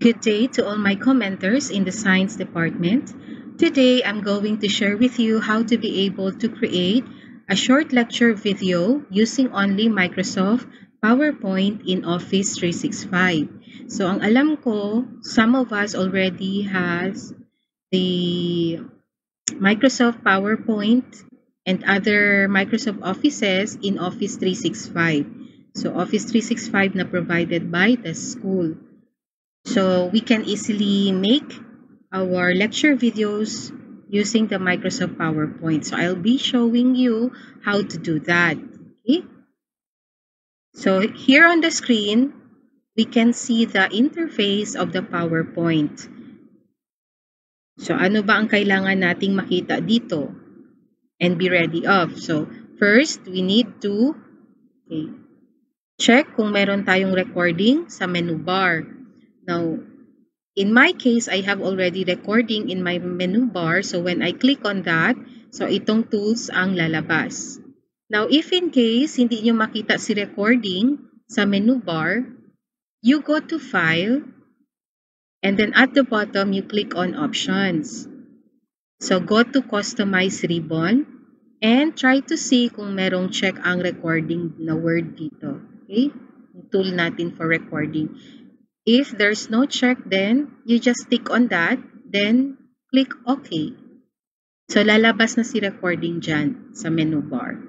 Good day to all my commenters in the science department. Today, I'm going to share with you how to be able to create a short lecture video using only Microsoft PowerPoint in Office 365. So, ang alam ko, some of us already has the Microsoft PowerPoint and other Microsoft Offices in Office 365. So, Office 365 na provided by the school. So we can easily make our lecture videos using the Microsoft PowerPoint. So I'll be showing you how to do that. Okay? So here on the screen, we can see the interface of the PowerPoint. So ano ba ang kailangan nating makita dito and be ready of? So first, we need to check kung meron tayong recording sa menu bar. Now, in my case, I have already recording in my menu bar. So when I click on that, so itong tools ang lalabas. Now, if in case hindi nyo makita si recording sa menu bar, you go to File, and then at the bottom, you click on Options. So go to Customize Ribbon, and try to see kung merong check ang recording na word dito. Okay? Tool natin for recording. If there's no check, then you just tick on that, then click OK. So, lalabas na si recording dyan sa menu bar.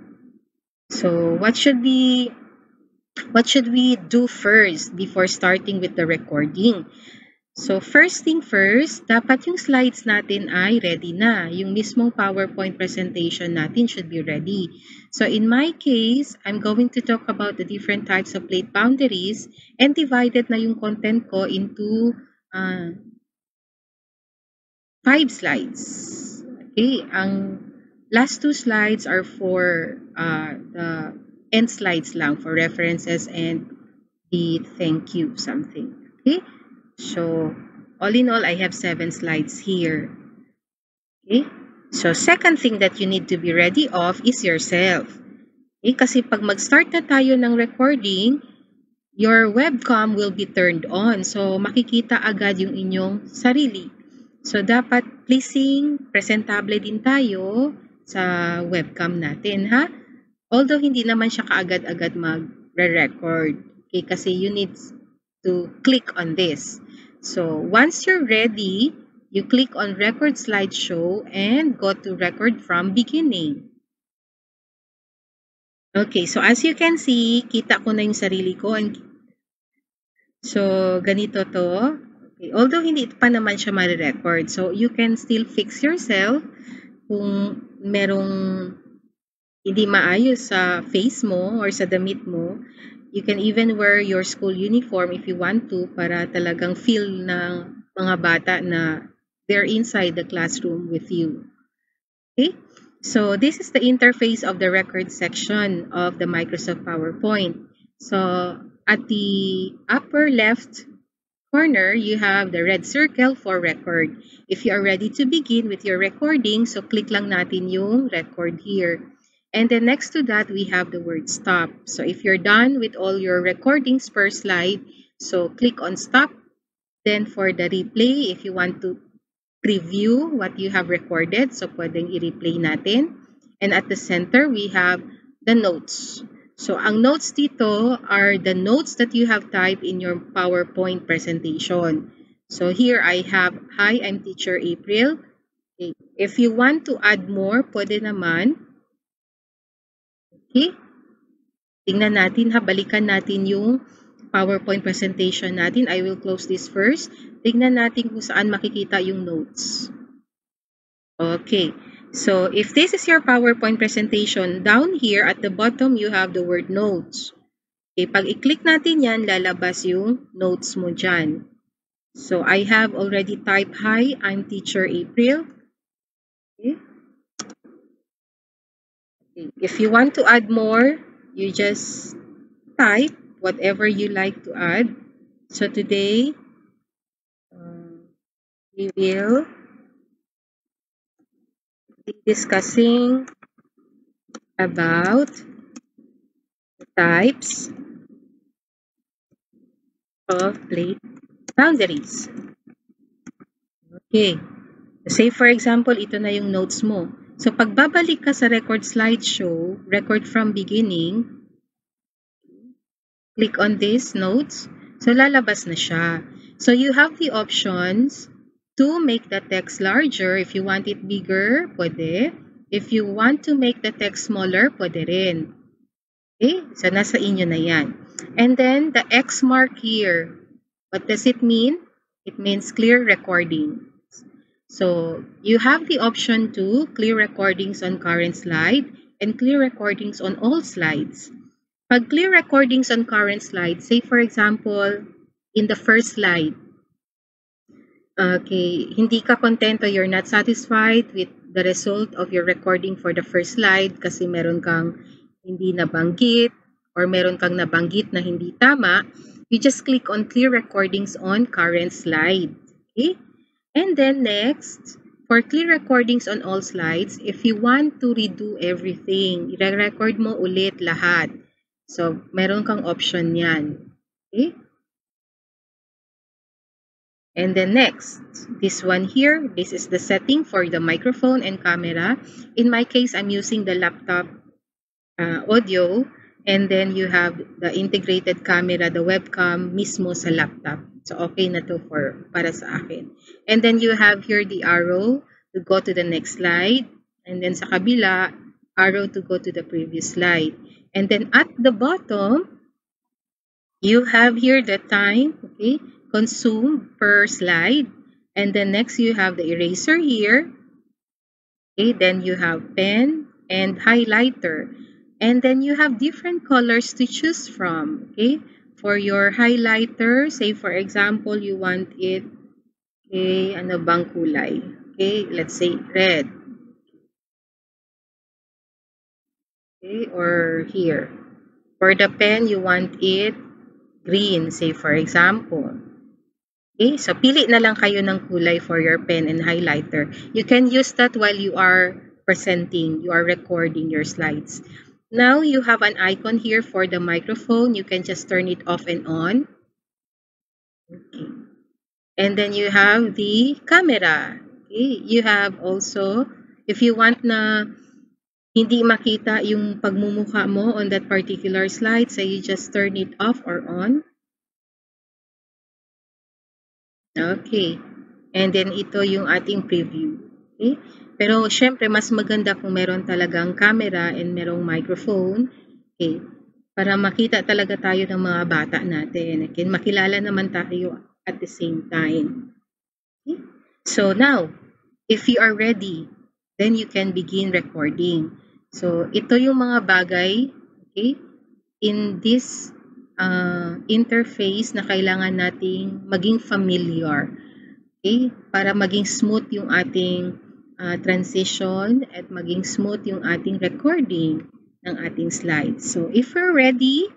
So, what should we do first before starting with the recording? So, first thing first, dapat yung slides natin ay ready na. Yung mismong PowerPoint presentation natin should be ready. So, in my case, I'm going to talk about the different types of plate boundaries and divided na yung content ko into 5 slides. Okay, ang last 2 slides are for the end slides lang, for references and the thank you something. Okay, so all in all, I have 7 slides here. Okay, so second thing that you need to be ready of is yourself. Okay, kasi pag mag-start na tayo ng recording, your webcam will be turned on. So, makikita agad yung inyong sarili. So, dapat pleasing, presentable din tayo sa webcam natin, ha? Although, hindi naman siya kaagad-agad mag-record. Okay, kasi you need to click on this. So, once you're ready, you click on Record Slideshow and go to Record from Beginning. Okay, so as you can see, kita ko na yung sarili ko. So, ganito to. Okay. Although hindi pa naman siya ma-record. So, you can still fix yourself kung merong hindi maayos sa face mo or sa damit mo. You can even wear your school uniform if you want to para talagang feel ng mga bata na they're inside the classroom with you. Okay? So, this is the interface of the record section of the Microsoft PowerPoint. So, at the upper left corner, you have the red circle for record. If you are ready to begin with your recording, so click lang natin yung record here. And then next to that, we have the word stop. So if you're done with all your recordings per slide, so click on stop. Then for the replay, if you want to preview what you have recorded, so pwedeng i-replay natin. And at the center, we have the notes. So, ang notes dito are the notes that you have typed in your PowerPoint presentation. So, here I have, Hi, I'm Teacher April. Okay. If you want to add more, pwede naman. Okay. Tingnan natin, balikan natin yung PowerPoint presentation natin. I will close this first. Tingnan natin kung saan makikita yung notes. Okay. So, if this is your PowerPoint presentation, down here at the bottom, you have the word notes. Okay, pag i-click natin yan, lalabas yung notes mo dyan. So, I have already typed, Hi, I'm Teacher April. Okay. Okay. If you want to add more, you just type whatever you like to add. So, today, we will be discussing about the types of plate Boundaries. Okay. Say for example, ito na yung notes mo. So pag babalik ka sa record slideshow, record from beginning, click on this notes. So lalabas na siya. So you have the options to make the text larger. If you want it bigger, pwede. If you want to make the text smaller, pwede rin. Okay? So nasa inyo na yan. And then the X mark here. What does it mean? It means clear recording. So you have the option to clear recordings on current slide and clear recordings on all slides. Pag clear recordings on current slide, say for example, in the first slide, okay, hindi ka kontento, you're not satisfied with the result of your recording for the first slide kasi meron kang hindi nabanggit or meron kang nabanggit na hindi tama, you just click on clear recordings on current slide. Okay? And then next, for clear recordings on all slides, if you want to redo everything, i-record mo ulit lahat. So, meron kang option yan. Okay? And then next, this one here, this is the setting for the microphone and camera. In my case, I'm using the laptop audio. And then you have the integrated camera, the webcam mismo sa laptop. So, okay na to para sa akin. And then you have here the arrow to go to the next slide. And then sa kabila, arrow to go to the previous slide. And then at the bottom, you have here the time, okay, consumed per slide. And then next, you have the eraser here. Okay, then you have pen and highlighter. And then you have different colors to choose from, okay? For your highlighter, say for example, you want it, okay, ano bang kulay? Okay, let's say red. Okay, or here. For the pen, you want it green, say for example. Okay, so pili na lang kayo ng kulay for your pen and highlighter. You can use that while you are presenting, you are recording your slides. Now, you have an icon here for the microphone. You can just turn it off and on. Okay. And then you have the camera. Okay. You have also, if you want na hindi makita yung pagmumukha mo on that particular slide, so you just turn it off or on. Okay. And then ito yung ating preview. Okay. Pero syempre, mas maganda kung meron talagang camera and merong microphone. Okay. Para makita talaga tayo ng mga bata natin. Okay. Makilala naman tayo at the same time. Okay. So now, if you are ready, then you can begin recording. So ito yung mga bagay, okay, in this interface na kailangan nating maging familiar. Okay? Para maging smooth yung ating transition at maging smooth yung ating recording ng ating slides. So, if we're ready,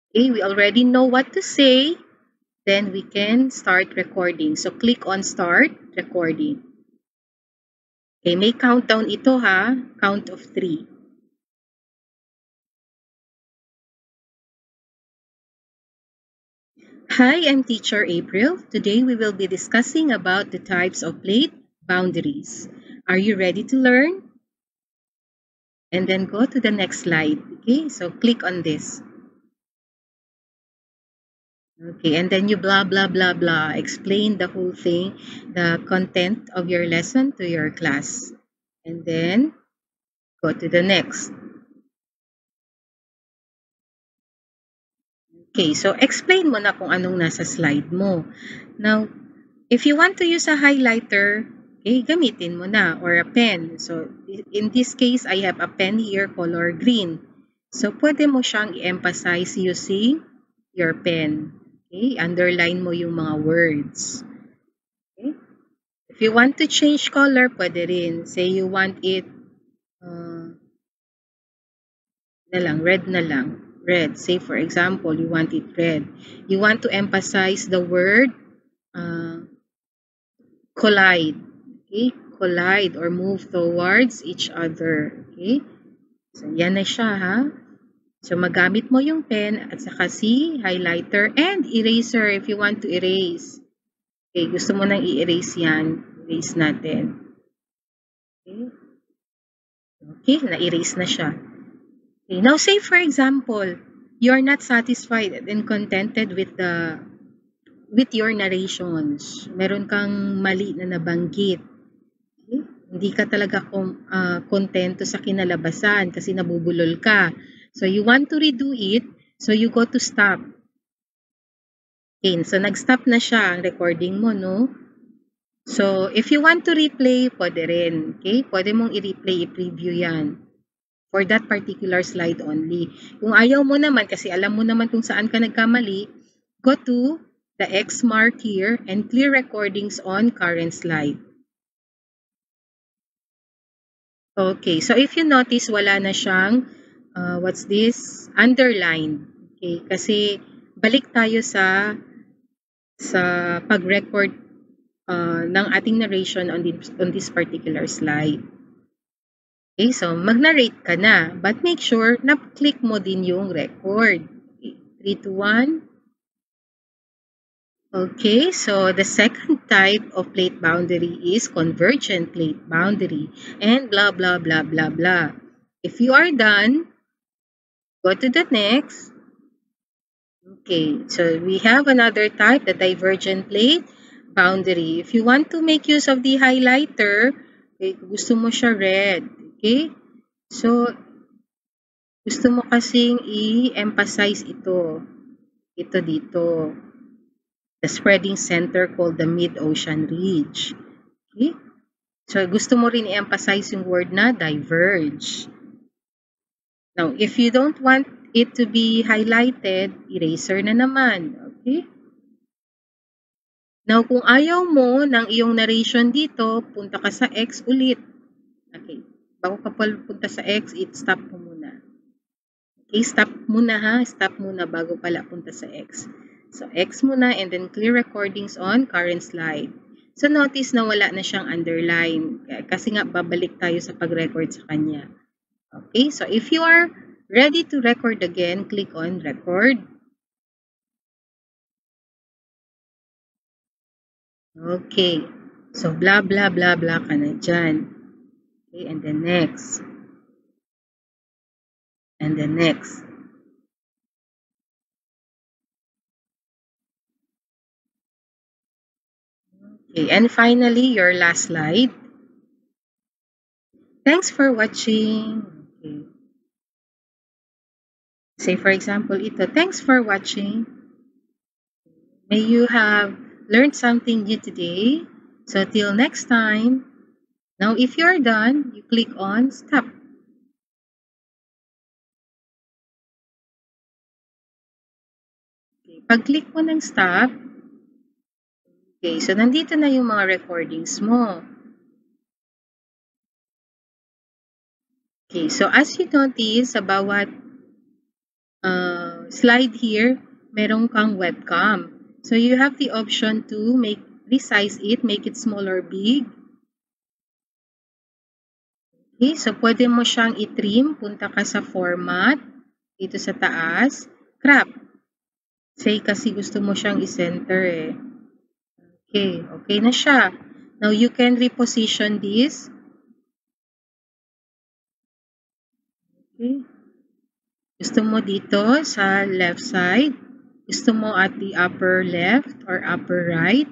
okay, we already know what to say, then we can start recording. So, click on Start Recording. Okay, may countdown ito ha. Count of 3. Hi, I'm Teacher April. Today we will be discussing about the types of plate boundaries. Are you ready to learn? And then go to the next slide. Okay, so click on this. Okay, and then you blah, blah, blah, blah. Explain the whole thing, the content of your lesson to your class. And then go to the next. Okay, so explain mo na kung anong nasa slide mo. Now, if you want to use a highlighter, okay, gamitin mo na, or a pen. So, in this case, I have a pen here, color green. So, pwede mo siyang i-emphasize using your pen. Okay, underline mo yung mga words. Okay? If you want to change color, pwede rin. Say you want it, red na lang. Red. Say, for example, you want it red. You want to emphasize the word collide. Okay? Collide or move towards each other. Okay? So, yan na siya, ha? So, magamit mo yung pen at saka si highlighter and eraser if you want to erase. Okay, gusto mo nang i-erase yan. Erase natin. Okay, okay, na-erase na siya. Okay, now say for example, you are not satisfied and contented with your narrations. Meron kang mali na nabanggit. Okay? Hindi ka talaga kontento sa kinalabasan kasi nabubulol ka. So, you want to redo it, so you go to stop. Okay, so nag-stop na siya ang recording mo, no? So, if you want to replay, pwede rin. Okay? Pwede mong i-replay, i-preview yan. For that particular slide only. Kung ayaw mo naman, kasi alam mo naman kung saan ka nagkamali, go to the X mark here and clear recordings on current slide. Okay, so if you notice, wala na siyang, what's this? Underline. Okay, kasi balik tayo sa pag-record ng ating narration on this particular slide. Okay, so mag-narrate ka na, but make sure na click mo din yung record. Okay, 3, 2, 1. Okay, so the second type of plate boundary is convergent plate boundary and blah, blah, blah, blah, blah. If you are done, go to the next. Okay, so we have another type, the divergent plate boundary. If you want to make use of the highlighter, okay, gusto mo siya red. Okay, so gusto mo kasing i-emphasize ito. Ito dito. The spreading center called the mid-ocean ridge. Okay? So, gusto mo rin i-emphasize yung word na diverge. Now, if you don't want it to be highlighted, eraser na naman. Okay? Now, kung ayaw mo ng iyong narration dito, punta ka sa X ulit. Okay. Bago ka punta sa X, stop mo muna. Okay, stop muna ha. Stop muna bago pala punta sa X. So, X muna and then clear recordings on current slide. So, notice na wala na siyang underline. Kasi nga, babalik tayo sa pag-record sa kanya. Okay, so if you are ready to record again, click on record. Okay, so blah, blah, blah, blah ka na dyan. Okay, and then next. And then next. Okay, and finally, your last slide. Thanks for watching. Okay. Say for example, ito, thanks for watching. May you have learned something new today. So till next time. Now, if you're done, you click on stop. Okay. Pag-click mo ng stop, okay, so nandito na yung mga recordings mo. Okay, so as you notice, sa bawat slide here, merong kang webcam. So you have the option to resize it, make it small or big. Okay, so pwede mo siyang i-trim, punta ka sa format, dito sa taas, crop. Say kasi gusto mo siyang i-center eh. Okay, okay na siya. Now you can reposition this. Okay. Gusto mo dito sa left side. Gusto mo at the upper left or upper right.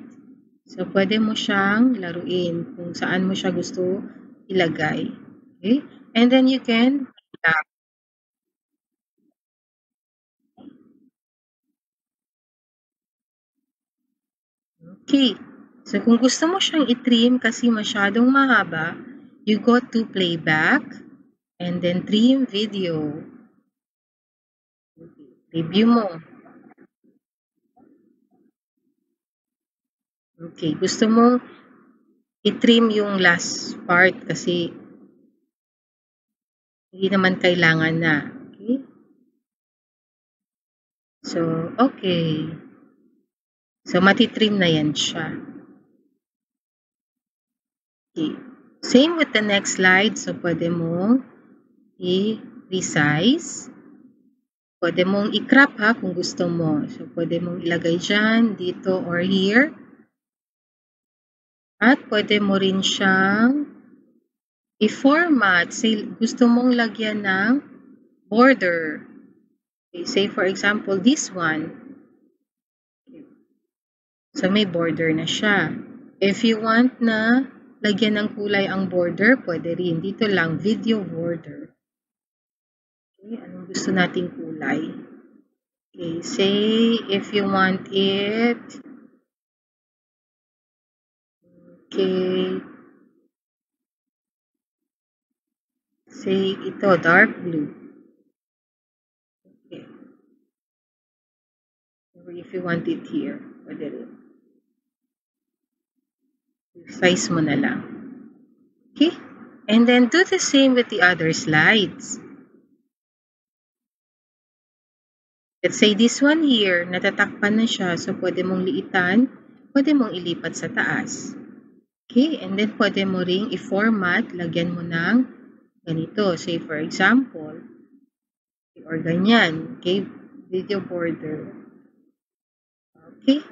So, pwede mo siyang laruin kung saan mo siya gusto ilagay. Okay? And then you can tap. Okay. So, kung gusto mo siyang i-trim kasi masyadong mahaba, you go to playback and then trim video. Review mo. Okay. Gusto mo i-trim yung last part kasi hindi naman kailangan na. Okay? So, okay. So, matitrim na yan siya. Okay. Same with the next slide. So, pwede mo i-resize. Pwede mong i-crop ha kung gusto mo. So, pwede mong ilagay dyan, dito, or here. At pwede mo rin siyang i-format. Say, gusto mong lagyan ng border. Okay, say for example, this one. So, may border na siya. If you want na lagyan ng kulay ang border, pwede rin. Dito lang, video border. Okay, anong gusto nating kulay? Okay, say if you want it, okay, say ito, dark blue. Okay. Or if you want it here, pwede rin. Size mo na lang. Okay? And then do the same with the other slides. Let's say this one here, natatakpan na siya, so pwede mong liitan, pwede mong ilipat sa taas. Okay? And then pwede mo ring i-format, lagyan mo ng ganito. Say for example, or ganyan. Okay? Video border. Okay?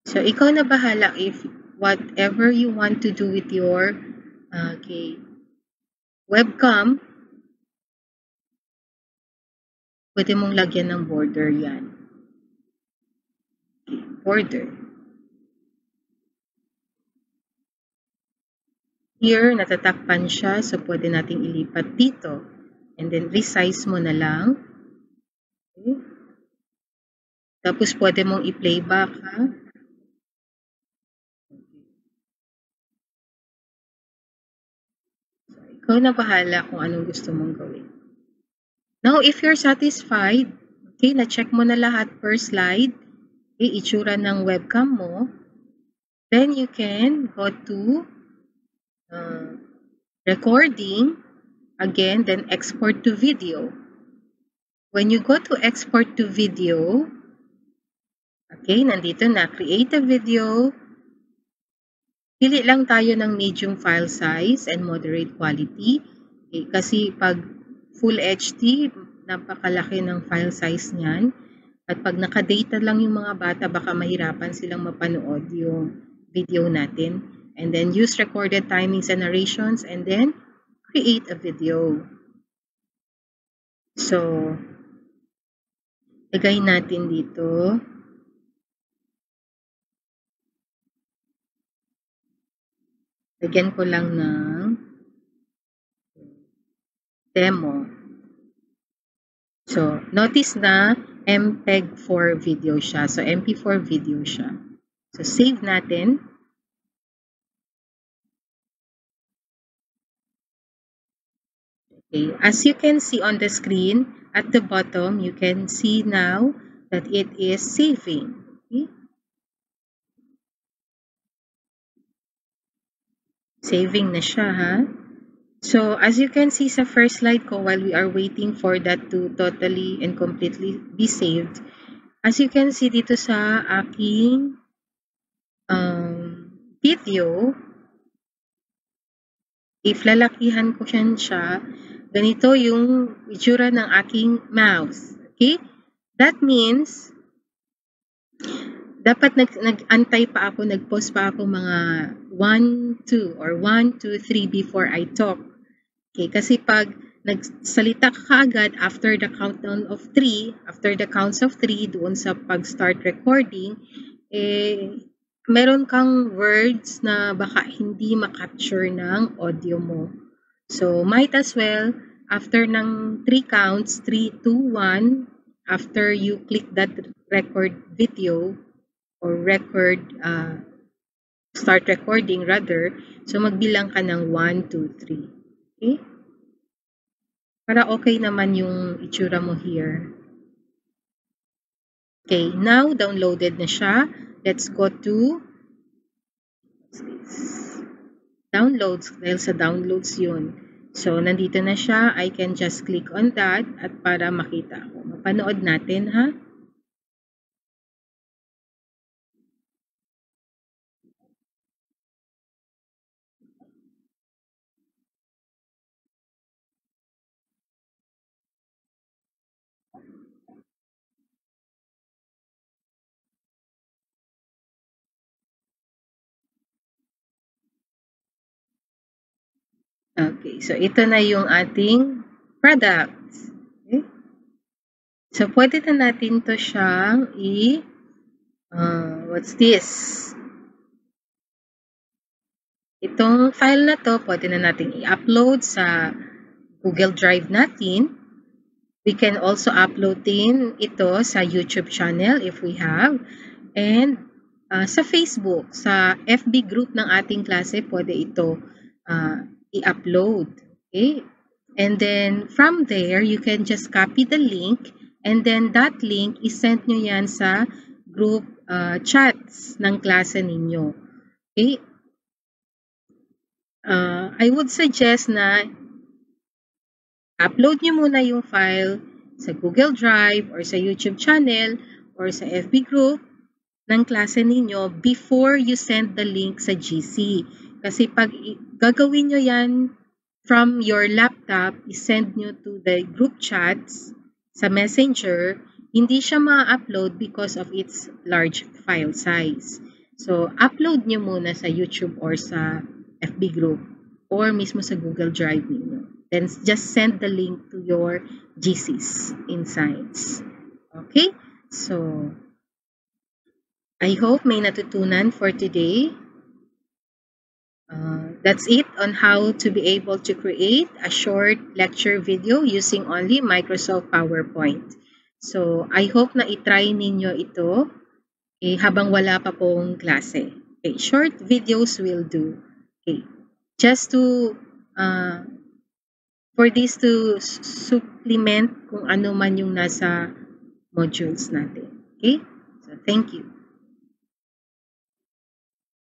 So, ikaw na bahala if whatever you want to do with your webcam, pwede mong lagyan ng border yan. Okay, border. Here, natatakpan siya, so pwede nating ilipat dito. And then, resize mo na lang. Okay. Tapos, pwede mong i-playback, ha? So, ikaw na bahala kung anong gusto mong gawin. Now, if you're satisfied, okay, na-check mo na lahat per slide, okay, itsura ng webcam mo, then you can go to recording, again, then export to video. When you go to export to video, okay, nandito na, create a video. Pili lang tayo ng medium file size and moderate quality. Okay, kasi pag full HD, napakalaki ng file size niyan. At pag nakadata lang yung mga bata, baka mahirapan silang mapanood yung video natin. And then use recorded timings and narrations and then create a video. So, lagay natin dito. Lagyan ko lang ng demo. So, notice na MPEG-4 video siya. So, MP4 video siya. So, save natin. Okay. As you can see on the screen, at the bottom, you can see now that it is saving. Okay. Saving na siya, ha? So, as you can see sa first slide ko, while we are waiting for that to totally and completely be saved, as you can see dito sa aking video, if lalakihan ko siya, ganito yung itsura ng aking mouse. Okay? That means, dapat nag-antay pa ako, nag-pause pa ako mga 1, 2 or 1, 2, 3 before I talk. Okay, kasi pag nagsalita ka kaagad after the countdown of 3, after the counts of 3, doon sa pag-start recording, meron kang words na baka hindi makapture ng audio mo. So, might as well, after ng 3 counts, 3, 2, 1, after you click that record video or record, start recording rather, so magbilang ka ng 1, 2, 3. Okay? Para okay naman yung itsura mo here. Okay, now downloaded na siya. Let's go to downloads, dahil sa downloads yun. So, nandito na siya. I can just click on that at para makita ko. Mapanood natin, ha? Okay, so ito na yung ating products. Okay? So, pwede na natin to siyang what's this? Itong file na to, pwede na natin i-upload sa Google Drive natin. We can also upload din ito sa YouTube channel if we have. And sa Facebook, sa FB group ng ating klase, pwede ito i-upload. Okay? And then from there, you can just copy the link and then that link is-send nyo yan sa group chats ng klase ninyo. Okay? I would suggest na upload nyo muna yung file sa Google Drive or sa YouTube channel or sa FB group ng klase ninyo before you send the link sa GC. Kasi pag gagawin nyo yan from your laptop, isend nyo to the group chats sa Messenger, hindi siya ma-upload because of its large file size. So, upload nyo muna sa YouTube or sa FB group or mismo sa Google Drive ninyo. Then, just send the link to your GCs in Science. Okay? So, I hope may natutunan for today. That's it on how to be able to create a short lecture video using only Microsoft PowerPoint. So, I hope na itry ninyo ito habang wala pa pong klase. Okay, short videos will do. Okay, just to for this to supplement kung ano man yung nasa modules natin. Okay? So, thank you.